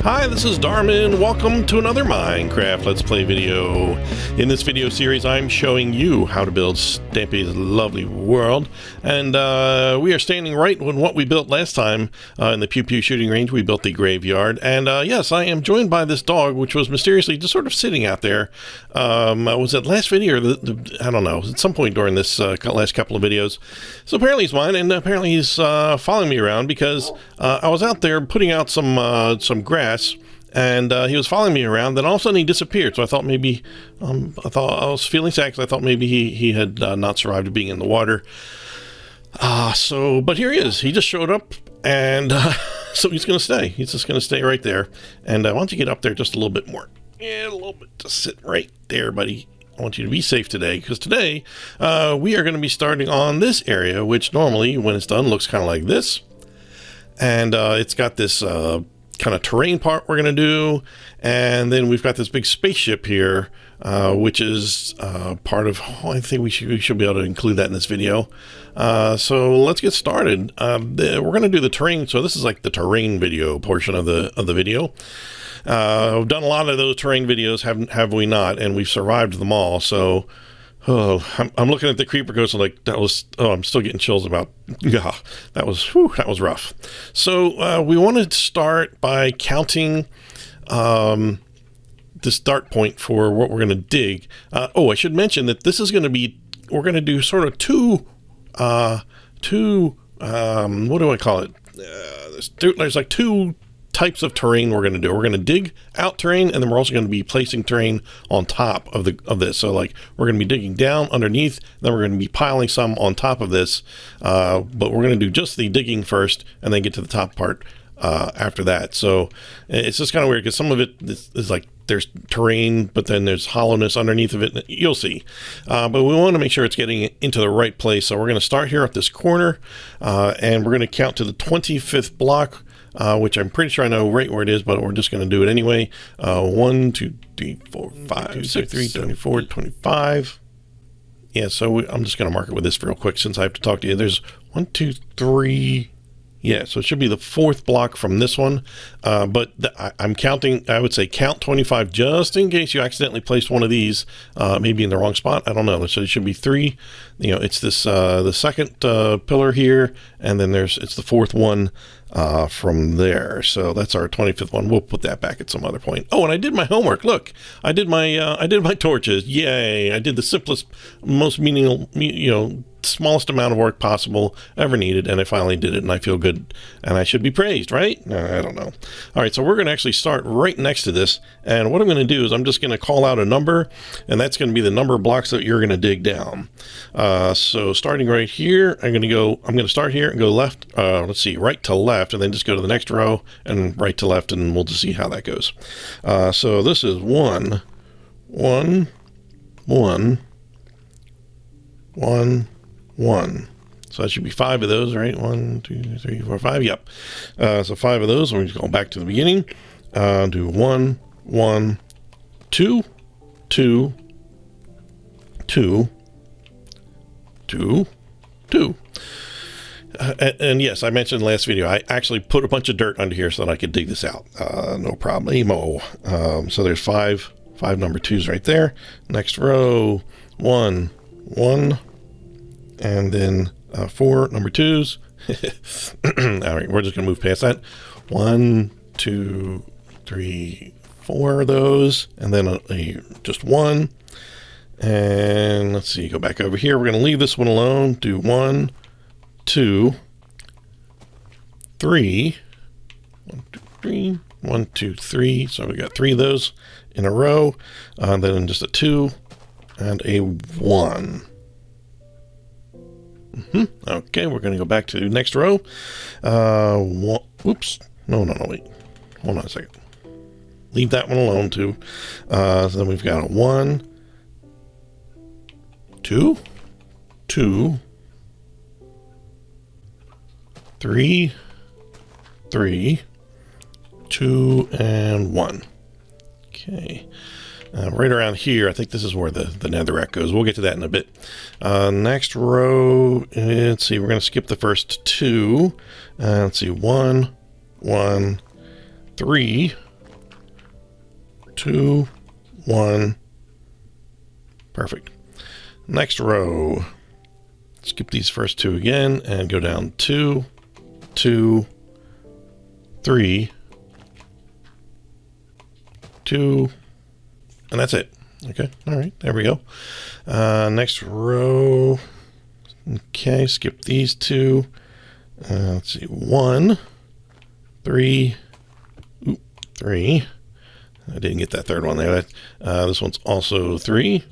Hi, this is Darman. Welcome to another Minecraft Let's Play video. In this video series, I'm showing you how to build Stampy's lovely world. And we are standing right on what we built last time in the Pew Pew shooting range. We built the graveyard. And yes, I am joined by this dog, which was mysteriously just sort of sitting out there. Was it last video or I don't know, at some point during this last couple of videos. So apparently he's mine, and apparently he's following me around because I was out there putting out some grass. And he was following me around. Then all of a sudden he disappeared. So I thought maybe, I was feeling sad because I thought maybe he had not survived being in the water. But here he is. He just showed up, and so he's going to stay. He's just going to stay right there. And I want you to get up there just a little bit more. Yeah, a little bit. Just sit right there, buddy. I want you to be safe today, because today we are going to be starting on this area, which normally, when it's done, looks kind of like this. And it's got this kind of terrain part we're going to do, and then we've got this big spaceship here, which is part of, I think we should be able to include that in this video. So let's get started. We're going to do the terrain, so this is like the terrain video portion of the video. We've done a lot of those terrain videos, have we not, and we've survived them all. So I'm looking at the creeper ghost and like, that was, I'm still getting chills about, yeah, that was rough. So we want to start by counting the start point for what we're going to dig. I should mention that this is going to be, we're going to do sort of two, what do I call it? There's like two types of terrain we're going to do. We're going to dig out terrain, and then we're also going to be placing terrain on top of this. So like we're going to be digging down underneath, then we're going to be piling some on top of this, but we're going to do just the digging first and then get to the top part after that. So it's just kind of weird because some of it is like there's terrain, but then there's hollowness underneath of it. You'll see. But we want to make sure it's getting into the right place. So we're going to start here at this corner, and we're going to count to the 25th block, which I'm pretty sure I know right where it is, but we're just going to do it anyway. 1, 2, 3, 4, 5, 6, 3, 24, 25. Yeah, so I'm just going to mark it with this real quick since I have to talk to you. There's 1, 2, 3. Yeah, so it should be the 4th block from this one. But I'm counting, I would say count 25 just in case you accidentally placed one of these, maybe in the wrong spot. I don't know. So it should be 3. You know, it's this, the second pillar here, and then it's the 4th one from there. So that's our 25th one. We'll put that back at some other point. Oh, and I did my homework. Look, I did my torches. Yay. I did the simplest, most meaningful, smallest amount of work possible ever needed, and I finally did it, and I feel good, and I should be praised, right? I don't know. All right, so we're going to actually start right next to this, and what I'm going to do is I'm just going to call out a number, and that's going to be the number of blocks that you're going to dig down. So starting right here, I'm going to start here and go left, let's see, right to left, and then just go to the next row and right to left, and we'll just see how that goes. So this is 1, 1, 1, 1, 1. So that should be 5 of those, right? 1, 2, 3, 4, 5. Yep. So 5 of those. We're just going back to the beginning. Do 1, 1, 2, 2, 2, 2, 2. And yes, I mentioned in the last video, I actually put a bunch of dirt under here so that I could dig this out. No problemo. So there's 5 number 2s right there. Next row, 1, 1. And then 4 number 2s. All right, we're just gonna move past that. 1, 2, 3, 4 of those, and then just 1. And let's see, go back over here. We're gonna leave this one alone. Do 1, 2, 3. 1, 2, 3. 1, 2, 3. So we got 3 of those in a row. Then just a 2 and a 1. Okay, we're going to go back to the next row. Oops. No, wait. Hold on a second. Leave that one alone, too. So then we've got a 1, 2, 2, 3, 3, 2, and 1. Okay. Right around here, I think this is where the netherrack goes. We'll get to that in a bit. Next row, let's see, we're going to skip the first 2. Let's see, 1, 1, 3, 2, 1. Perfect. Next row. Skip these first two again and go down 2, 2, 3, 2, and that's it. Okay, all right, there we go. Next row. Okay, skip these two. Let's see, 1, 3, 3. I didn't get that third one there. This one's also 3,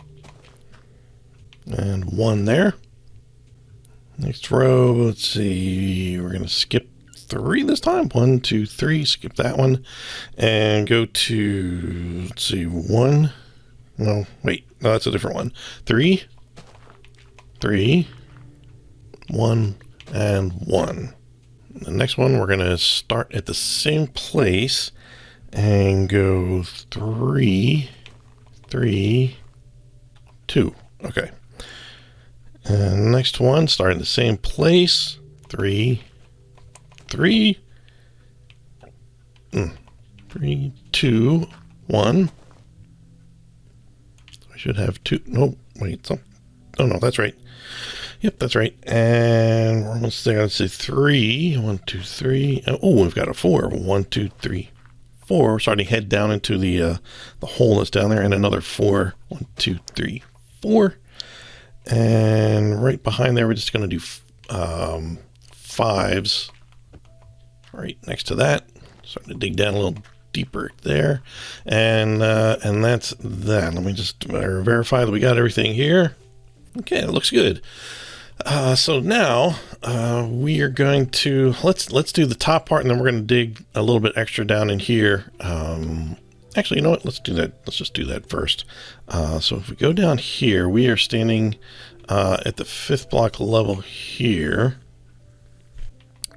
and 1 there. Next row, let's see, we're going to skip 3 this time. 1, 2, 3, skip that one, and go to, let's see, 1. No, wait, no, that's a different one. 3, 3, 1, and 1. The next one, we're going to start at the same place and go 3, 3, 2. Okay. And next one, start in the same place. 3, 3, 3, 2, 1. I should have 2. No, wait. Oh, no, that's right. Yep, that's right. And we're almost there. Let's say 3. 1, 2, 3. Oh, we've got a 4. 1, 2, 3, 4. We're starting to head down into the hole that's down there, and another 4. 1, 2, 3, 4. And right behind there, we're just going to do 5s right next to that. Starting to dig down a little deeper there, and that's that. Let me just verify that we got everything here. Okay, it looks good. So now we are going to let's do the top part, and then we're going to dig a little bit extra down in here. Actually, you know what? Let's do that. Let's just do that first. So if we go down here, we are standing at the 5th block level here.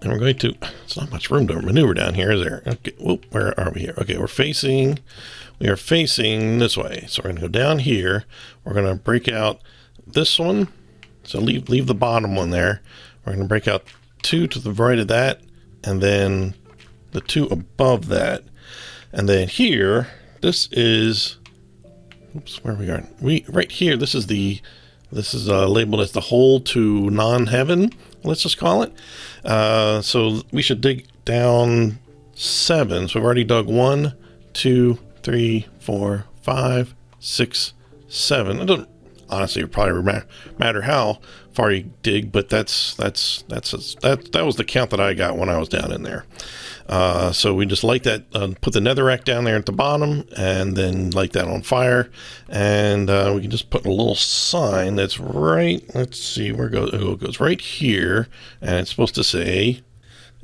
And we're going to, it's not much room to maneuver down here, is there? Okay, whoop, where are we here? Okay, we are facing this way. So we're going to go down here. We're going to break out this one. So leave the bottom one there. We're going to break out 2 to the right of that, and then the 2 above that. And then here, this is, oops, where are we going? Right here, this is labeled as the hole to non-heaven, let's just call it. So we should dig down 7. So we've already dug 1, 2, 3, 4, 5, 6, 7. It doesn't honestly probably matter how far you dig, but that was the count that I got when I was down in there. So we just light that, put the netherrack down there at the bottom, and then light that on fire, and we can just put a little sign that's right, let's see where it goes right here, and it's supposed to say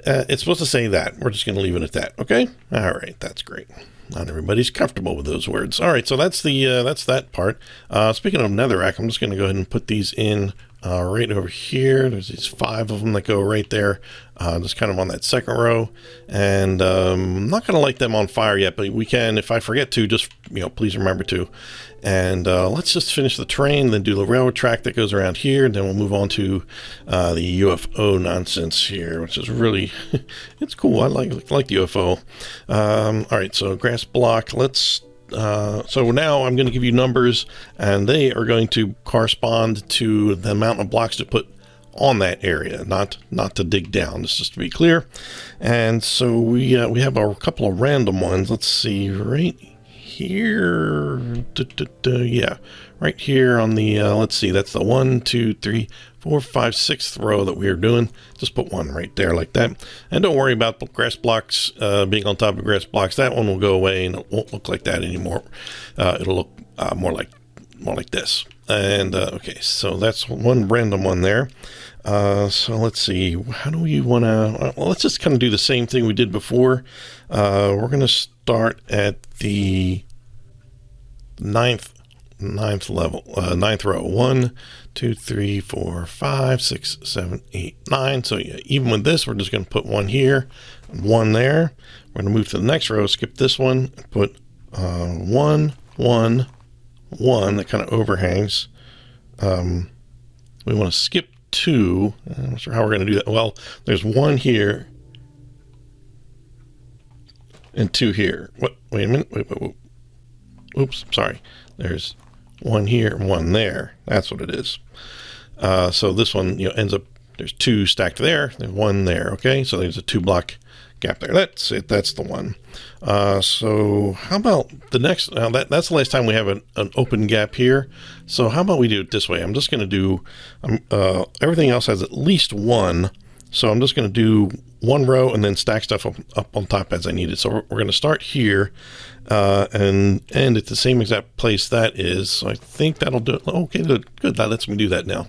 that. We're just going to leave it at that. Okay, all right, that's great. Not everybody's comfortable with those words. All right, so that's that part. Speaking of netherrack, I'm just going to go ahead and put these in right over here. There's these 5 of them that go right there, just kind of on that second row. And I'm not going to light them on fire yet, but we can, if I forget to, just please remember to. And let's just finish the train, then do the railroad track that goes around here, and then we'll move on to the U.F.O. nonsense here, which is really, it's cool. I like the U.F.O. All right, so grass block. Let's. So now I'm going to give you numbers, and they are going to correspond to the amount of blocks to put on that area, not to dig down. This just to be clear. And so we have a couple of random ones. Let's see, right here, yeah, right here on the let's see, that's the 1, 2, 3, 4, 5, 6th row that we are doing. Just put 1 right there like that, and don't worry about grass blocks being on top of grass blocks. That one will go away and it won't look like that anymore. It'll look more like this. And okay, so that's one random one there. So let's see, how do we want to, well, let's just kind of do the same thing we did before. We're going to start at the ninth level, 9th row. 1, 2, 3, 4, 5, 6, 7, 8, 9. So yeah, even with this, we're just going to put 1 here, 1 there. We're going to move to the next row, skip this one, and put 1, 1, 1 that kind of overhangs. We want to skip 2. I'm not sure how we're going to do that. Well, there's 1 here and 2 here. What? Wait a minute. Wait. Oops, sorry. There's one here and one there. That's what it is. So this one, ends up, there's 2 stacked there, there's 1 there. Okay, so there's a 2 block gap there. That's it. That's the one. So how about the next? Now that's the last time we have an open gap here. So how about we do it this way? I'm just going to do. Everything else has at least 1. So I'm just going to do 1 row and then stack stuff up on top as I need it. So we're going to start here and end at the same exact place that is. So I think that'll do it. Okay, good. That lets me do that now.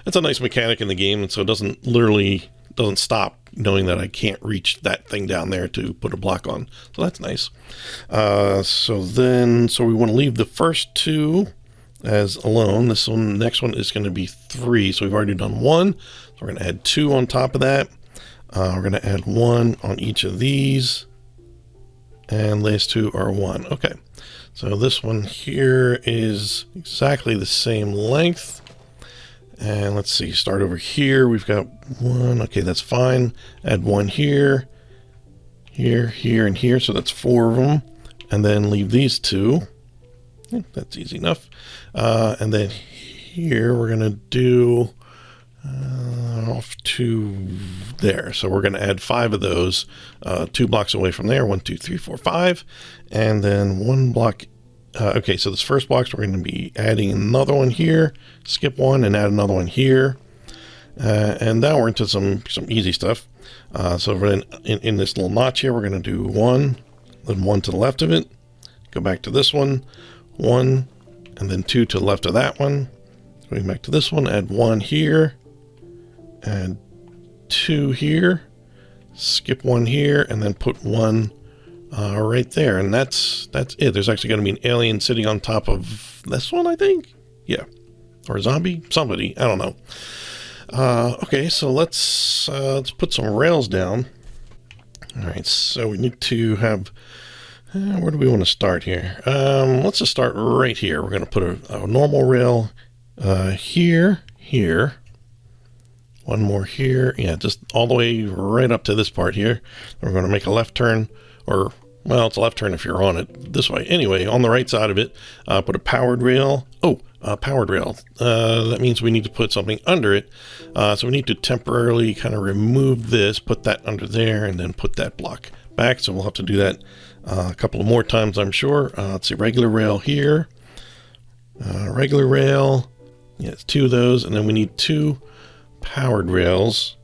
It's a nice mechanic in the game, and so it doesn't stop knowing that I can't reach that thing down there to put a block on. So that's nice. So we want to leave the first 2 as alone. The next one is going to be 3. So we've already done 1. So we're going to add 2 on top of that. We're going to add 1 on each of these. And last 2 are 1. Okay. So this one here is exactly the same length. And let's see, start over here. We've got 1. Okay, that's fine. Add 1 here, here, and here. So that's 4 of them. And then leave these 2. That's easy enough. And then here we're going to do off to there. So we're going to add 5 of those 2 blocks away from there. 1, 2, 3, 4, 5. And then 1 block. Okay, so this first box, we're going to be adding another one here, skip 1 and add another one here. And now we're into some easy stuff. So we're in this little notch here, we're going to do 1, then 1 to the left of it, go back to this one, 1, and then 2 to the left of that one. Going back to this one, add 1 here, add 2 here, skip 1 here, and then put 1 right there, and that's it. There's actually going to be an alien sitting on top of this one, I think. Yeah, or a zombie, somebody, I don't know. Okay, so let's put some rails down. All right, so we need to have. Where do we want to start here? Let's just start right here. We're going to put a normal rail here. 1 more here. Yeah, just all the way right up to this part here. We're going to make a left turn, or, well, it's a left turn if you're on it this way. Anyway, on the right side of it, put a powered rail. Powered rail. That means we need to put something under it. So we need to temporarily kind of remove this, put that under there, and then put that block back. So we'll have to do that a couple of more times, I'm sure. Let's see, regular rail here. Regular rail. Yeah, it's 2 of those. And then we need 2 powered rails.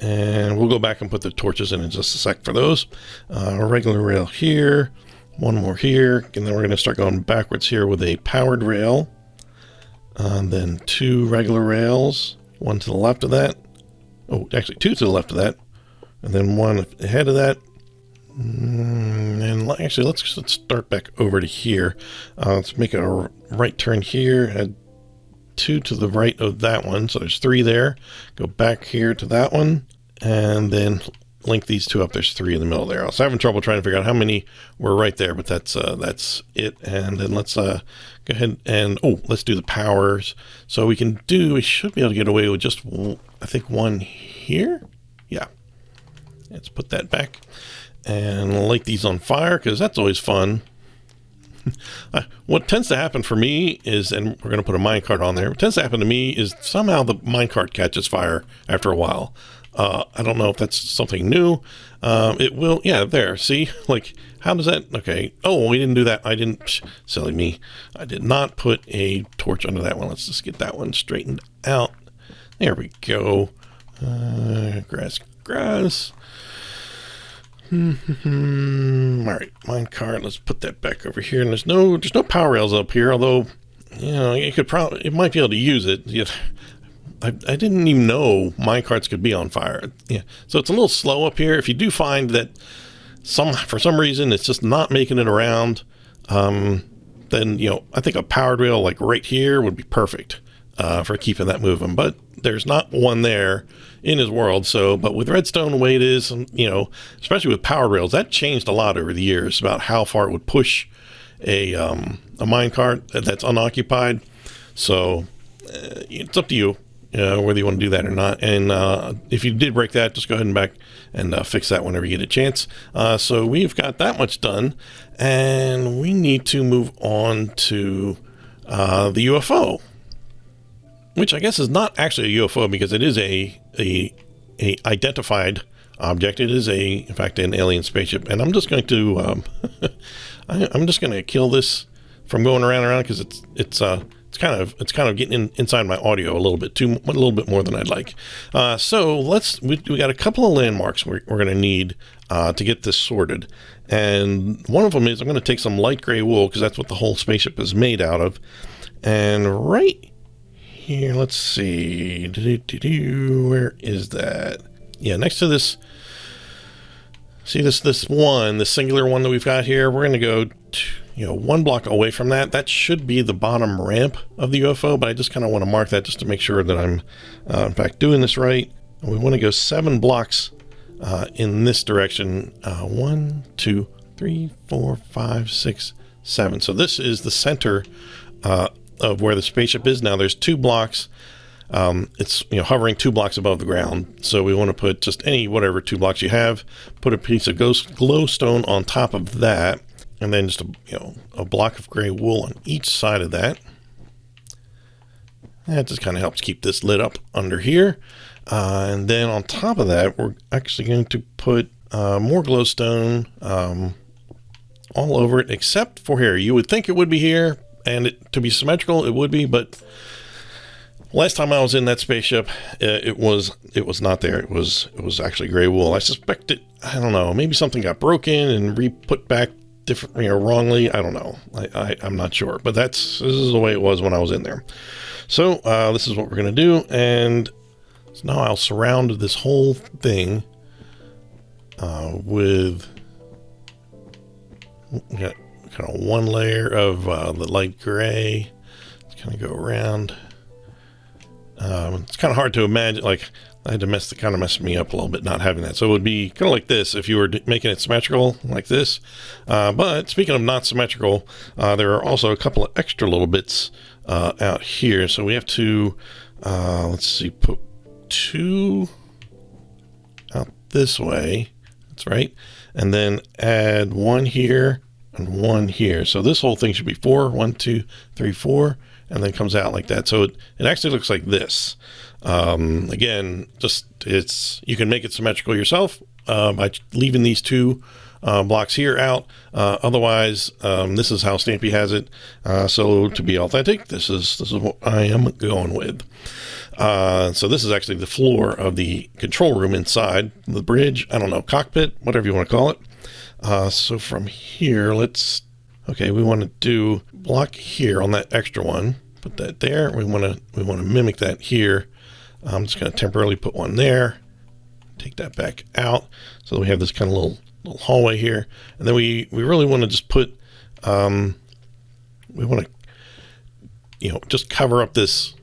And we'll go back and put the torches in just a sec for those. A regular rail here, 1 more here, and then we're going to start going backwards here with a powered rail. And then 2 regular rails, 1 to the left of that. Oh, actually 2 to the left of that, and then 1 ahead of that. And actually, let's start back over to here. Let's make a right turn here. Add 2 to the right of that one, so there's 3 there. Go back here to that one, and then link these 2 up. There's 3 in the middle there. I was having trouble trying to figure out how many were right there, but that's it. And then let's go ahead and let's do the powers. So we should be able to get away with just, I think, 1 here. Yeah, let's put that back and light these on fire, because that's always fun. What tends to happen for me is, and we're going to put a minecart on there, what tends to happen to me is somehow the minecart catches fire after a while. I don't know if that's something new. It will, yeah, there, see? Like, how does that, okay. Oh, we didn't do that. Silly me. I did not put a torch under that one. Let's just get that one straightened out. There we go. Grass. All right, minecart. Let's put that back over here. And there's no power rails up here. Although, it might be able to use it. Yeah, I didn't even know minecarts could be on fire. Yeah, so it's a little slow up here. If you do find that for some reason it's just not making it around, then I think a powered rail like right here would be perfect for keeping that moving. But there's not one there in his world. So, but with redstone the way it is, especially with power rails, that changed a lot over the years about how far it would push a minecart that's unoccupied. So it's up to you. whether you want to do that or not. And if you did break that, just go ahead and back and fix that whenever you get a chance. So we've got that much done, and we need to move on to the UFO, which I guess is not actually a UFO because it is a identified object. It is in fact, an alien spaceship. And I'm just going to I'm just going to kill this from going around because it's kind of getting inside my audio a little bit more than I'd like. So we got a couple of landmarks we're going to need to get this sorted. And one of them is I'm going to take some light gray wool because that's what the whole spaceship is made out of. And right here, let's see, where is that? Yeah, next to this. See this singular one that we've got here. We're going to go, 1 block away from that. That should be the bottom ramp of the UFO, but I just kind of want to mark that just to make sure that I'm, in fact, doing this right. And we want to go 7 blocks in this direction. 1, 2, 3, 4, 5, 6, 7. So this is the center of where the spaceship is now. There's 2 blocks. It's hovering 2 blocks above the ground, so we want to put just whatever 2 blocks you have, put a piece of glowstone on top of that, and then just a block of gray wool on each side of that. That just kind of helps keep this lit up under here, and then on top of that we're actually going to put more glowstone all over it, except for here. You would think it would be here, and to be symmetrical it would be, but last time I was in that spaceship, it was not there. It was actually gray wool. I suspect I don't know, maybe something got broken and put back different, wrongly. I don't know. I'm not sure, but this is the way it was when I was in there. So this is what we're going to do. And so now I'll surround this whole thing with got kind of 1 layer of the light gray. Let's kind of go around. It's kind of hard to imagine, like I had to mess me up a little bit not having that. So it would be kind of like this if you were making it symmetrical like this. But speaking of not symmetrical, there are also a couple of extra little bits out here. So we have to, let's see, put 2 out this way. That's right. And then add 1 here and 1 here. So this whole thing should be 4. 1, 2, 3, 4. And then comes out like that. So it actually looks like this. Again, you can make it symmetrical yourself by leaving these 2 blocks here out. Otherwise, this is how Stampy has it. So to be authentic, this is what I am going with. So this is actually the floor of the control room inside the bridge. I don't know, cockpit, whatever you want to call it. So from here, we want to do block here on that extra one. Put that there. We want to mimic that here. I'm just going to temporarily put 1 there. Take that back out. So we have this kind of little hallway here. And then we really want to just put, we want to, just cover up this,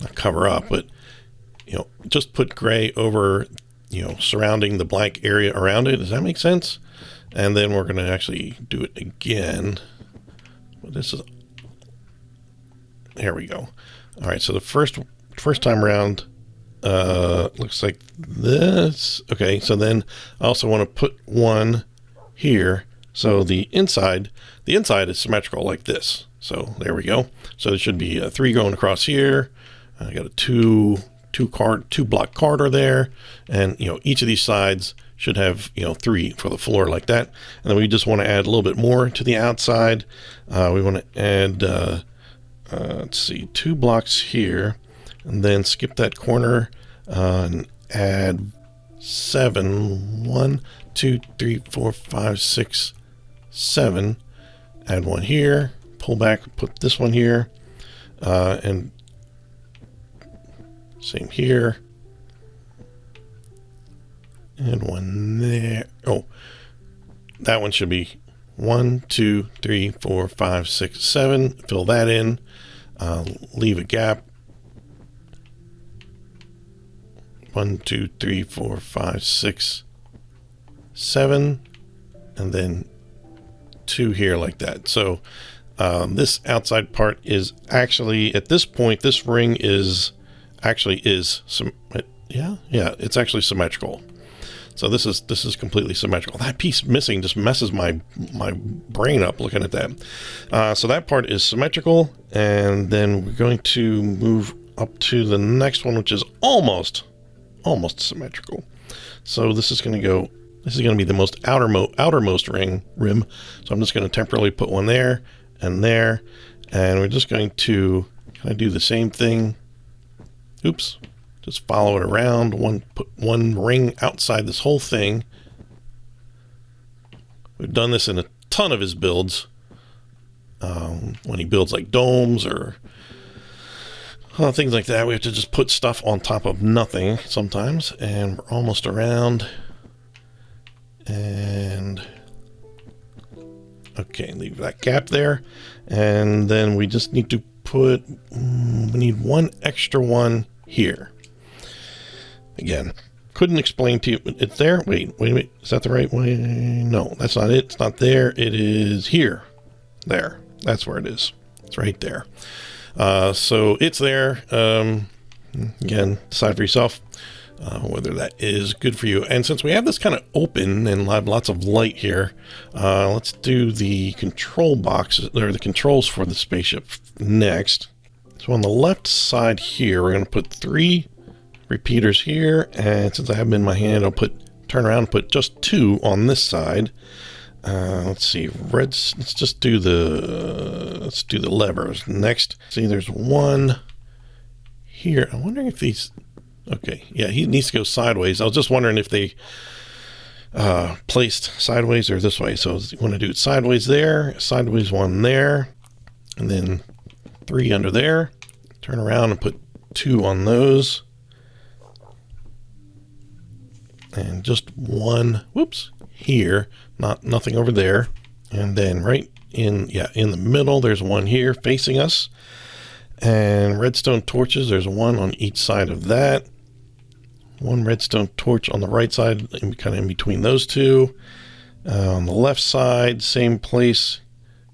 not cover up, but, just put gray over, surrounding the blank area around it. Does that make sense? And then we're going to actually do it again. There we go. All right, so the first time around looks like this. Okay, so then I also want to put 1 here. So the inside is symmetrical like this. So there we go. So there should be a 3 going across here. I got a 2 block corridor there, and each of these sides should have 3 for the floor like that. And then we just want to add a little bit more to the outside. We want to add let's see, 2 blocks here, and then skip that corner and add 7. 1, 2, 3, 4, 5, 6, 7. Add 1 here, pull back, put this one here, and same here. And 1 there. Oh, that one should be 1, 2, 3, 4, 5, 6, 7. Fill that in. Leave a gap. 1, 2, 3, 4, 5, 6, 7, and then 2 here like that. So this outside part is actually, at this point, this ring is actually is some, yeah, it's actually symmetrical. So this is completely symmetrical. That piece missing just messes my brain up looking at that. So that part is symmetrical, and then we're going to move up to the next one, which is almost symmetrical. So this is going to be the most outermost rim. So I'm just going to temporarily put one there, and we're just going to kind of do the same thing. Oops. Just follow it around, put one ring outside this whole thing. We've done this in a ton of his builds. When he builds like domes or things like that, we have to just put stuff on top of nothing sometimes. And we're almost around. And okay, leave that gap there. And then we just need to we need one extra one here. Again, couldn't explain to you. It's there. Wait a minute. Is that the right way? No, that's not it. It's not there. It is here. There. That's where it is. It's right there. So it's there. Again, decide for yourself whether that is good for you. And since we have this kind of open and have lots of light here, let's do the control boxes, or the controls for the spaceship next. So on the left side here, we're going to put 3 repeaters here, and since I have them in my hand, I'll turn around and put just 2 on this side. Let's see, let's do the levers next. See, there's one here. I'm wondering if these, okay, yeah, he needs to go sideways. I was just wondering if they placed sideways or this way. So you want to do it sideways there, sideways one there, and then 3 under there. Turn around and put 2 on those. And just 1, whoops, here, nothing over there. And then right in the middle, there's 1 here facing us. And redstone torches, there's 1 on each side of that. 1 redstone torch on the right side, kind of in between those 2. On the left side, same place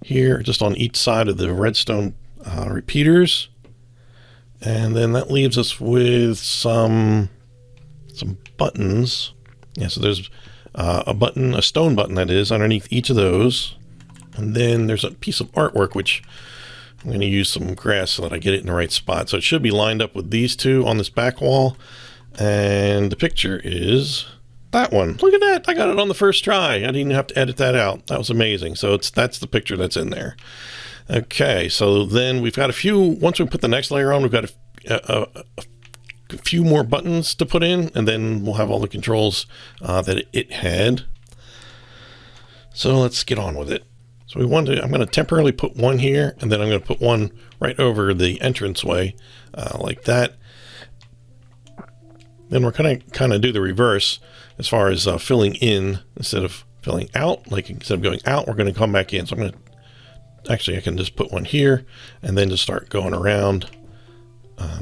here, just on each side of the redstone repeaters. And then that leaves us with some buttons. Yeah, so there's a stone button that is underneath each of those. And then there's a piece of artwork, which I'm going to use some grass so that I get it in the right spot. So it should be lined up with these 2 on this back wall. And the picture is that one. Look at that. I got it on the first try. I didn't have to edit that out. That was amazing. So that's the picture that's in there. Okay, so then we've got once we put the next layer on, we've got a few more buttons to put in, and then we'll have all the controls that it had. So let's get on with it. So I'm going to temporarily put 1 here, and then I'm going to put 1 right over the entranceway, like that. Then we're going to kind of do the reverse as far as filling in instead of filling out. Like instead of going out, we're going to come back in. So I'm going to, actually I can just put 1 here and then just start going around.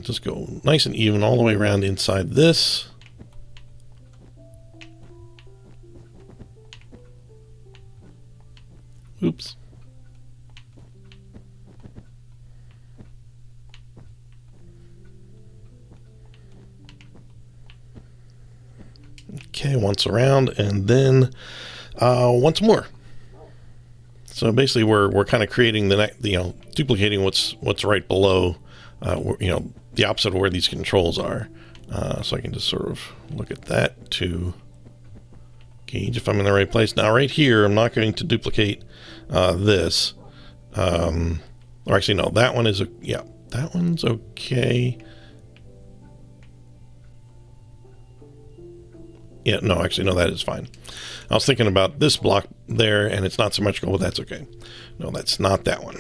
Just go nice and even all the way around inside this. Oops. Okay, once around, and then once more. So basically, we're kind of creating duplicating what's right below, the opposite of where these controls are. So I can just sort of look at that to gauge if I'm in the right place. Now, right here, I'm not going to duplicate this. Or actually, no, that one is that one's okay. Yeah, no, actually, no, that is fine. I was thinking about this block there, and it's not symmetrical, but that's okay. No, that's not that one.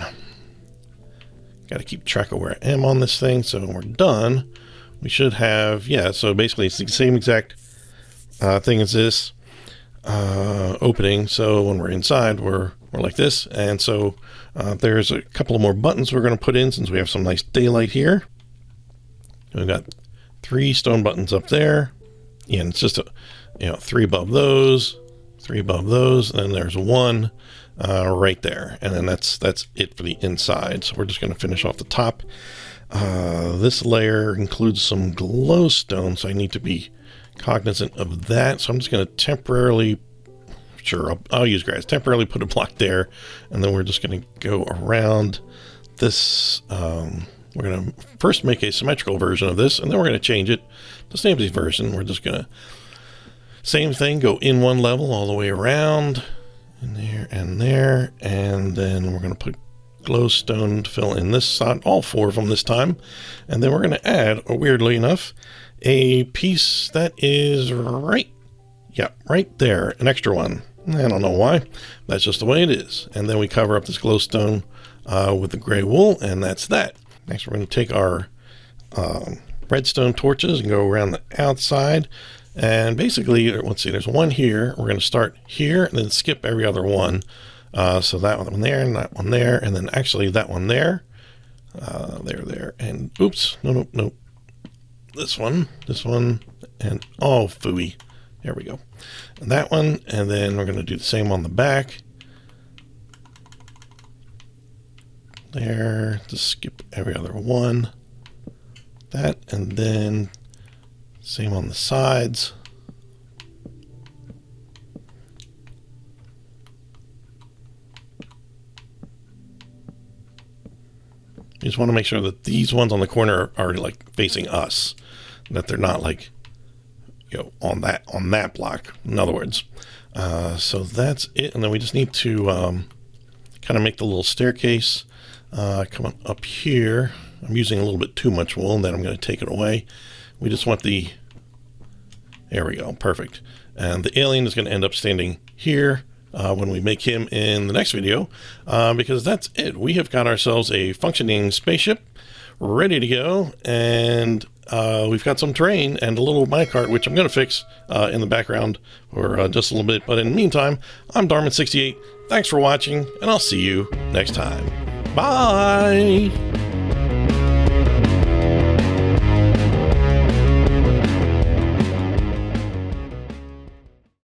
Got to keep track of where I am on this thing. So when we're done, we should have, so basically it's the same exact thing as this opening. So when we're inside, we're like this. And so there's a couple of more buttons we're going to put in since we have some nice daylight here. We've got 3 stone buttons up there. Yeah, and it's just 3 above those, 3 above those, and then there's 1 right there, and then that's it for the inside. So we're just going to finish off the top. This layer includes some glowstone, so I need to be cognizant of that. So I'm just going to temporarily, I'll use grass, temporarily put a block there, and then we're just going to go around this. We're going to first make a symmetrical version of this, and then we're going to change it to STAMPY'S version. We're just going to, same thing, go in one level all the way around, and there, and then we're going to put glowstone to fill in this side, all 4 of them this time, and then we're going to add, weirdly enough, a piece that is right there, an extra one. I don't know why, that's just the way it is. And then we cover up this glowstone with the gray wool, and that's that. Next, we're going to take our redstone torches and go around the outside. And basically, let's see, there's one here. We're going to start here and then skip every other one. So that one there and that one there. And then actually that one there. There. And oops, no. This one, and oh, phooey. There we go. And that one. And then we're going to do the same on the back. There, just skip every other one. That, and then same on the sides. You just want to make sure that these ones on the corner are like facing us, that they're not like, on that block. In other words, so that's it. And then we just need to kind of make the little staircase. Come on up here. I'm using a little bit too much wool, and then I'm going to take it away. We just want there we go, perfect. And the alien is going to end up standing here when we make him in the next video, because that's it. We have got ourselves a functioning spaceship ready to go, and we've got some terrain and a little minecart, which I'm going to fix in the background for just a little bit. But in the meantime, I'm Darman68. Thanks for watching, and I'll see you next time. Bye!